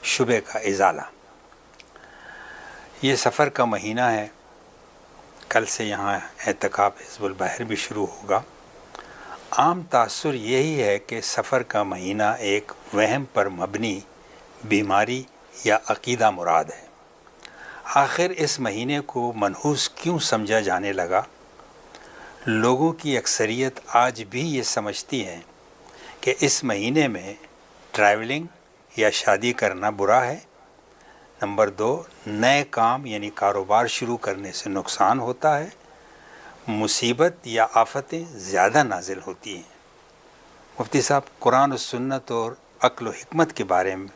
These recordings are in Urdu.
شبے کا ازالہ۔ یہ سفر کا مہینہ ہے، کل سے یہاں اعتکاف حزب البحر بھی شروع ہوگا۔ عام تاثر یہی ہے کہ سفر کا مہینہ ایک وہم پر مبنی بیماری یا عقیدہ مراد ہے۔ آخر اس مہینے کو منحوس کیوں سمجھا جانے لگا؟ لوگوں کی اکثریت آج بھی یہ سمجھتی ہے کہ اس مہینے میں ٹریولنگ یا شادی کرنا برا ہے۔ نمبر 2، نئے کام یعنی کاروبار شروع کرنے سے نقصان ہوتا ہے۔ مصیبت یا آفتیں زیادہ نازل ہوتی ہیں۔ مفتی صاحب، قرآن و سنت اور عقل و حکمت کے بارے میں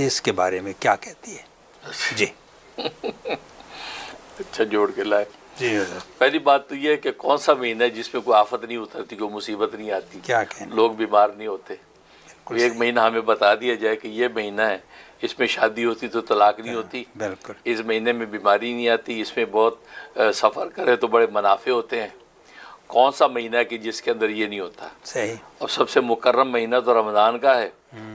اس کے بارے میں کیا کہتی ہے؟ جی اچھا جوڑ کے لائے۔ جی حضرت، پہلی بات تو یہ ہے کہ کون سا مہینہ ہے جس میں کوئی آفت نہیں اترتی، کوئی مصیبت نہیں آتی، کیا کہنا، لوگ بیمار نہیں ہوتے؟ ایک مہینہ ہمیں بتا دیا جائے کہ یہ مہینہ ہے، اس میں شادی ہوتی تو طلاق نہیں ہوتی، بالکل اس مہینے میں بیماری نہیں آتی، اس میں بہت سفر کرے تو بڑے منافع ہوتے ہیں۔ کون سا مہینہ ہے کہ جس کے اندر یہ نہیں ہوتا؟ صحیح۔ اور سب سے مکرم مہینہ تو رمضان کا ہے،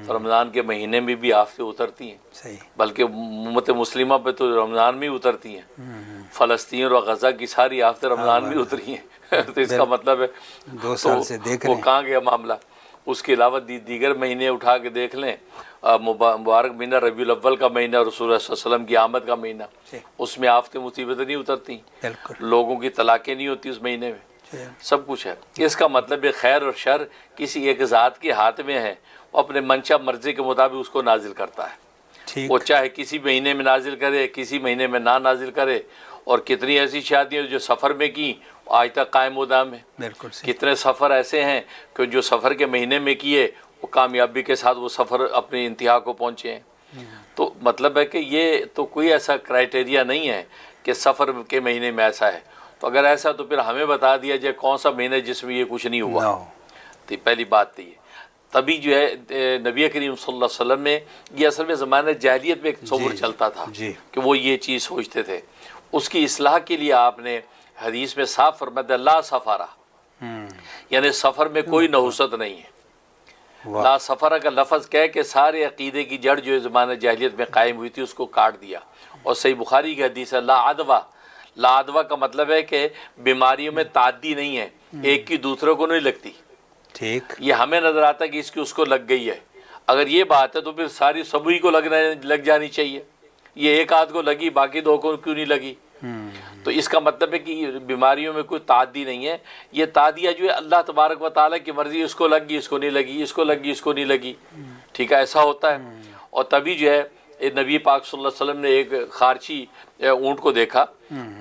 تو رمضان کے مہینے میں بھی آفتیں اترتی ہیں، صحیح۔ بلکہ امت مسلمہ پہ تو رمضان میں ہی اترتی ہیں۔ فلسطین اور غزہ کی ساری آفتیں رمضان میں اتری ہیں، تو اس کا مطلب ہے 2 سال سے دیکھ رہے وہ کہاں گیا معاملہ؟ اس کے علاوہ دیگر مہینے اٹھا کے دیکھ لیں، مبارک مہینہ ربیع الاول کا مہینہ، رسول اللہ صلی اللہ علیہ وسلم کی آمد کا مہینہ، اس میں آفتیں مصیبتیں نہیں اترتی، بالکل لوگوں کی طلاقیں نہیں ہوتی اس مہینے میں، سب کچھ ہے۔ اس کا مطلب ہے خیر اور شر کسی ایک ذات کے ہاتھ میں ہے، وہ اپنے منشا مرضی کے مطابق اس کو نازل کرتا ہے۔ ٹھیک، وہ چاہے کسی مہینے میں نازل کرے، کسی مہینے میں نہ نازل کرے۔ اور کتنی ایسی شادیاں جو سفر میں کی آج تک قائم و دام ہے، بالکل صحیح۔ کتنے سفر ایسے ہیں کہ جو سفر کے مہینے میں کیے وہ کامیابی کے ساتھ وہ سفر اپنی انتہا کو پہنچے ہیں۔ تو مطلب ہے کہ یہ تو کوئی ایسا کرائٹیریا نہیں ہے کہ سفر کے مہینے میں ایسا ہے۔ تو اگر ایسا تو پھر ہمیں بتا دیا جائے کون سا مہینہ جس میں یہ کچھ نہیں ہوا۔ نو، تو پہلی بات تو یہ، تبھی جو ہے نبی کریم صلی اللہ علیہ وسلم میں یہ اصل میں زمانہ جاہلیت میں ایک تصور چلتا تھا جی، کہ وہ یہ چیز سوچتے تھے۔ اس کی اصلاح کے لیے آپ نے حدیث میں صاف فرمایا لا سفرہ، یعنی سفر میں کوئی نحوست نہیں ہے۔ لا سفرہ کا لفظ کہہ کے سارے عقیدے کی جڑ جو زمانہ جاہلیت میں قائم ہوئی تھی اس کو کاٹ دیا۔ اور صحیح بخاری کی حدیث ہے لا عدوہ، لا عدوہ کا مطلب ہے کہ بیماریوں میں تعدی نہیں ہے، ایک کی دوسرے کو نہیں لگتی۔ ٹھیک، یہ ہمیں نظر آتا ہے کہ اس کی اس کو لگ گئی ہے۔ اگر یہ بات ہے تو پھر ساری سبھی کو لگ جانی چاہیے۔ یہ ایک آدھ کو لگی باقی 2 کو کیوں نہیں لگی؟ تو اس کا مطلب ہے کہ بیماریوں میں کوئی تعدی نہیں ہے۔ یہ تعدیہ جو ہے اللہ تبارک و تعالیٰ کی مرضی، اس کو لگ گئی اس کو نہیں لگی، اس کو لگ گئی اس کو نہیں لگی، ٹھیک ہے، ایسا ہوتا ہے۔ اور تبھی جو ہے نبی پاک صلی اللہ علیہ وسلم نے ایک خارچی اونٹ کو دیکھا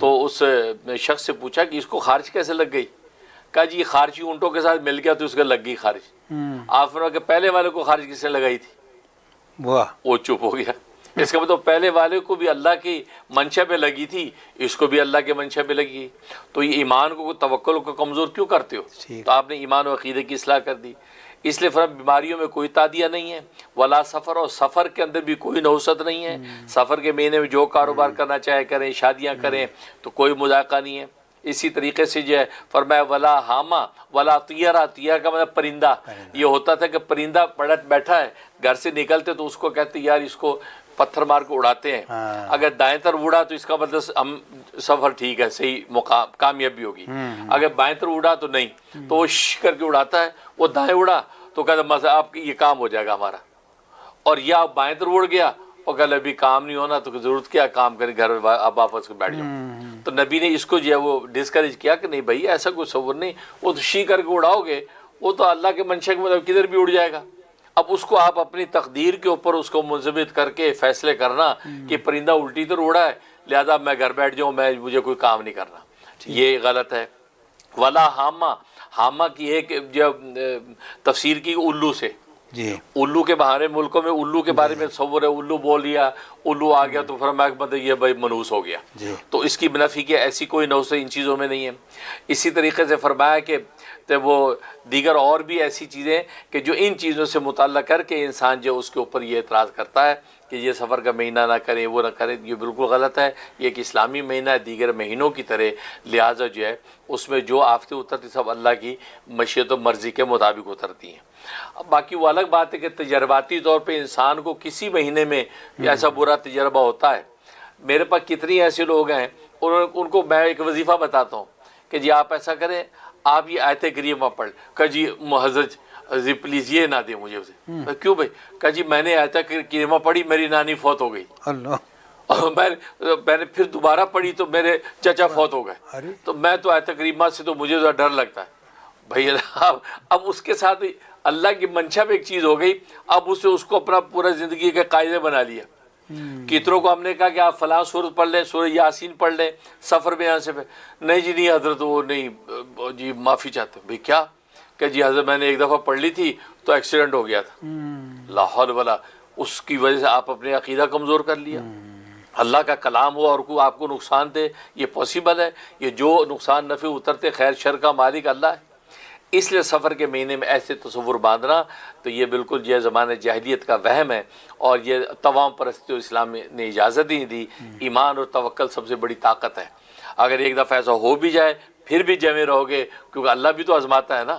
تو اس شخص سے پوچھا کہ اس کو خارچ کیسے لگ گئی؟ کہا جی خارچی اونٹوں کے ساتھ مل گیا تو اس کا لگ گئی خارچ۔ آپ نے کہا کہ پہلے والے کو خارچ کس نے لگائی تھی؟ وہ چپ ہو گیا۔ اس کا مطلب پہلے والے کو بھی اللہ کی منشا پہ لگی تھی، اس کو بھی اللہ کے منشا پہ لگی۔ تو یہ ایمان کو توکل کو کمزور کیوں کرتے ہو؟ تو آپ نے ایمان و عقیدے کی اصلاح کر دی۔ اس لیے فرق بیماریوں میں کوئی تعدیہ نہیں ہے، ولا سفر، اور سفر کے اندر بھی کوئی نحوست نہیں ہے۔ سفر کے مہینے میں جو کاروبار کرنا چاہے کریں، شادیاں کریں تو کوئی مذاقہ نہیں ہے۔ اسی طریقے سے جو ہے فرمایا ولا حامہ ولا طیرہ، طیرہ کا مطلب پرندہ۔ یہ ہوتا تھا کہ پرندہ پڑت بیٹھا ہے، گھر سے نکلتے تو اس کو کہتے یار اس کو پتھر مار کے اڑاتے ہیں، اگر دائیں طرف اڑا تو اس کا مطلب ہم سفر ٹھیک ہے، صحیح مقام کامیابی ہوگی، اگر بائیں طرف اڑا تو نہیں، تو وہ کر کے اڑاتا ہے۔ وہ دائیں اڑا تو کہتا مزہ آپ کی یہ کام ہو جائے گا ہمارا، اور یا بائیں طرف اڑ گیا اور کہ ابھی کام نہیں ہونا تو ضرورت کیا کام کریں، گھر اب واپس کو بیٹھ جاؤ۔ تو نبی نے اس کو جو ہے وہ ڈسکریج کیا کہ نہیں بھائی ایسا کوئی تصور نہیں، وہ تو شی کر کے اڑاؤ گے وہ تو اللہ کے منشا کے مطلب کدھر بھی اڑ جائے گا۔ اب اس کو آپ اپنی تقدیر کے اوپر اس کو منضبط کر کے فیصلے کرنا کہ پرندہ الٹی طرح اڑا ہے لہذا میں گھر بیٹھ جاؤں، مجھے کوئی کام نہیں کرنا، یہ غلط ہے۔ ولا حامہ، حامہ کی ایک جو تفسیر کی الو سے، جی، الو کے باہر ملکوں میں الو کے بارے میں تصور ہے، الو بول لیا، الو آ گیا تو فرمایا کہ یہ بھائی منحوس ہو گیا، تو اس کی نفی کی ایسی کوئی نحوست ان چیزوں میں نہیں ہے۔ اسی طریقے سے فرمایا کہ وہ دیگر اور بھی ایسی چیزیں کہ جو ان چیزوں سے متعلق کر کے انسان جو اس کے اوپر یہ اعتراض کرتا ہے کہ یہ سفر کا مہینہ نہ کریں، وہ نہ کریں، یہ بالکل غلط ہے. یہ ایک اسلامی مہینہ ہے دیگر مہینوں کی طرح، لہٰذا جو ہے اس میں جو آفتیں اترتی سب اللہ کی مشیت و مرضی کے مطابق اترتی ہیں. اب باقی وہ الگ بات ہے کہ تجرباتی طور پہ انسان کو کسی مہینے میں ایسا برا تجربہ ہوتا ہے. میرے پاس کتنی ایسے لوگ ہیں، ان کو میں ایک وظیفہ بتاتا ہوں کہ جی آپ ایسا کریں، آپ یہ آیت کریمہ پڑھ. کہ جی حضرت جی پلیز یہ نہ دیں مجھے اسے. کیوں بھائی؟ کہ جی میں نے آیت کریمہ پڑھی، میری نانی فوت ہو گئی. اللہ. اور میں نے پھر دوبارہ پڑھی تو میرے چچا فوت ہو گئے. تو میں تو آیت کریمہ سے تو مجھے ذرا ڈر لگتا ہے بھائی. اب اس کے ساتھ اللہ کی منشا میں ایک چیز ہو گئی، اب اس کو اپنا پورا زندگی کے قاعدے بنا لیا. کتروں کو ہم نے کہا کہ آپ فلاں سورت پڑھ لیں، سورہ یاسین پڑھ لیں سفر میں. یہاں سے نہیں جی نہیں حضرت وہ نہیں جی معافی چاہتے ہیں. بھائی کیا؟ کہ جی حضرت میں نے ایک دفعہ پڑھ لی تھی تو ایکسیڈنٹ ہو گیا تھا. لا حول ولا، اس کی وجہ سے آپ اپنے عقیدہ کمزور کر لیا. اللہ کا کلام ہو اور کوئی آپ کو نقصان دے، یہ پاسبل ہے؟ یہ جو نقصان نفع اترتے خیر شر کا مالک اللہ ہے. اس لیے سفر کے مہینے میں ایسے تصور باندھنا تو یہ بالکل یہ زمانہ جاہلیت کا وہم ہے، اور یہ تمام پرستی اور اسلام نے اجازت نہیں دی. ایمان اور توکل سب سے بڑی طاقت ہے. اگر ایک دفعہ ایسا ہو بھی جائے پھر بھی جمے رہو گے، کیونکہ اللہ بھی تو آزماتا ہے نا.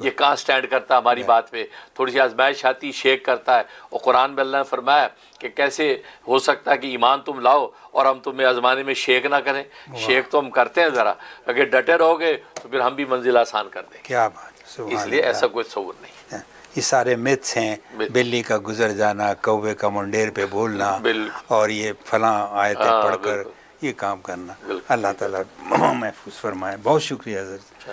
یہ کہاں سٹینڈ کرتا ہے ہماری بات پہ؟ تھوڑی سی آزمائش آتی شیک کرتا ہے. اور قرآن میں اللہ نے فرمایا کہ کیسے ہو سکتا ہے کہ ایمان تم لاؤ اور ہم تمہیں آزمانے میں شیک نہ کریں. شیک تو ہم کرتے ہیں ذرا، اگر ڈٹے رہو گے تو پھر ہم بھی منزل آسان کر دیں گے. کیا بات. اس لیے ایسا کوئی تصور نہیں. یہ سارے متس ہیں، بلی کا گزر جانا، کوے کا منڈیر پہ بولنا، اور یہ فلاں آیتیں پڑھ کر یہ کام کرنا. اللہ تعالیٰ محفوظ فرمائے. بہت شکریہ حضرت.